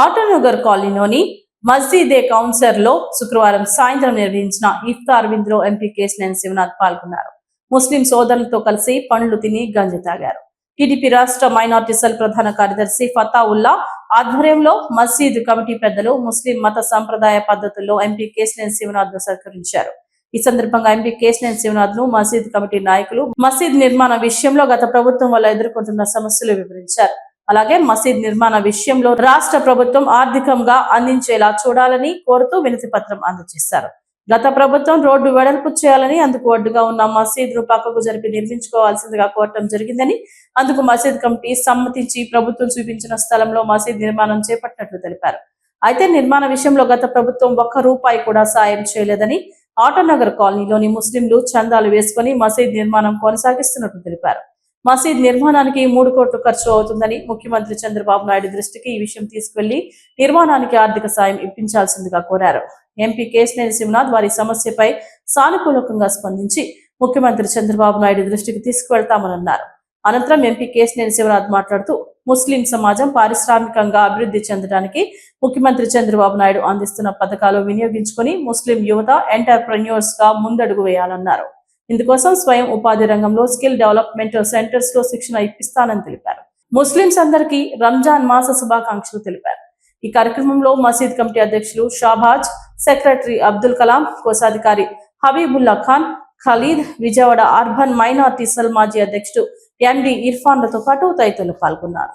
ఆటోనగర్ కాలనీలోని మస్జిదే కౌన్సర్ లో శుక్రవారం సాయంత్రం నిర్వహించిన ఇఫ్తార్ విందులో ఎంపీ కేశినేని శివనాథ్ పాల్గొన్నారు. ముస్లిం సోదరులతో కలిసి పండ్లు తిని గంజి తాగారు. టీడీపీ రాష్ట్ర మైనార్టీ సెల్ ప్రధాన కార్యదర్శి ఫతావుల్లా ఆధ్వర్యంలో మసీదు కమిటీ పెద్దలు ముస్లిం మత సంప్రదాయ పద్ధతుల్లో ఎంపీ కేశినేని శివనాథ్ ను సత్కరించారు. ఈ సందర్భంగా ఎంపీ కేశినేని శివనాథ్ ను మసీద్ కమిటీ నాయకులు మసీద్ నిర్మాణ విషయంలో గత ప్రభుత్వం వల్ల ఎదుర్కొంటున్న సమస్యలు వివరించారు. అలాగే మసీద్ నిర్మాణ విషయంలో రాష్ట్ర ప్రభుత్వం ఆర్థికంగా అందించేలా చూడాలని కోరుతూ వినతి పత్రం అందజేశారు. గత ప్రభుత్వం రోడ్డు వెడల్పు చేయాలని, అందుకు అడ్డుగా ఉన్న మసీదును పక్కకు జరిపి నిర్మించుకోవాల్సిందిగా కోరటం జరిగిందని, అందుకు మసీద్ కమిటీ సమ్మతించి ప్రభుత్వం చూపించిన స్థలంలో మసీద్ నిర్మాణం చేపట్టినట్లు తెలిపారు. అయితే నిర్మాణ విషయంలో గత ప్రభుత్వం ఒక్క రూపాయి కూడా సాయం చేయలేదని, ఆటోనగర్ కాలనీలోని ముస్లింలు చందాలు వేసుకుని మసీద్ నిర్మాణం కొనసాగిస్తున్నట్లు తెలిపారు. మసీద్ నిర్మాణానికి 3 కోట్లు ఖర్చు అవుతుందని, ముఖ్యమంత్రి చంద్రబాబు నాయుడు దృష్టికి ఈ విషయం తీసుకెళ్లి నిర్మాణానికి ఆర్థిక సాయం ఇప్పించాల్సిందిగా కోరారు. ఎంపీ కేశినేని శివనాథ్ వారి సమస్యపై సానుకూలంగా స్పందించి ముఖ్యమంత్రి చంద్రబాబు నాయుడు దృష్టికి తీసుకువెళ్తామన్నారు. అనంతరం ఎంపీ కేశినేని శివనాథ్ మాట్లాడుతూ ముస్లిం సమాజం పారిశ్రామికంగా అభివృద్ధి చెందడానికి ముఖ్యమంత్రి చంద్రబాబు నాయుడు అందిస్తున్న పథకాలు వినియోగించుకుని ముస్లిం యువత ఎంటర్ప్రెన్యూర్స్ గా ముందడుగు వేయాలన్నారు. ఇందుకోసం స్వయం ఉపాధి రంగంలో స్కిల్ డెవలప్మెంట్ సెంటర్స్ లో శిక్షణ ఇప్పిస్తానని తెలిపారు. ముస్లింస్ అందరికీ రంజాన్ మాస శుభాకాంక్షలు తెలిపారు. ఈ కార్యక్రమంలో మసీద్ కమిటీ అధ్యక్షులు షాబాజ్, సెక్రటరీ అబ్దుల్ కలాం, కోశాధికారి Habibullah Khan, Khalid, Vijayawada urban minority cell మాజీ అధ్యక్షుడు ఎండి ఇర్ఫాన్లతో పాటు తదితరులు పాల్గొన్నారు.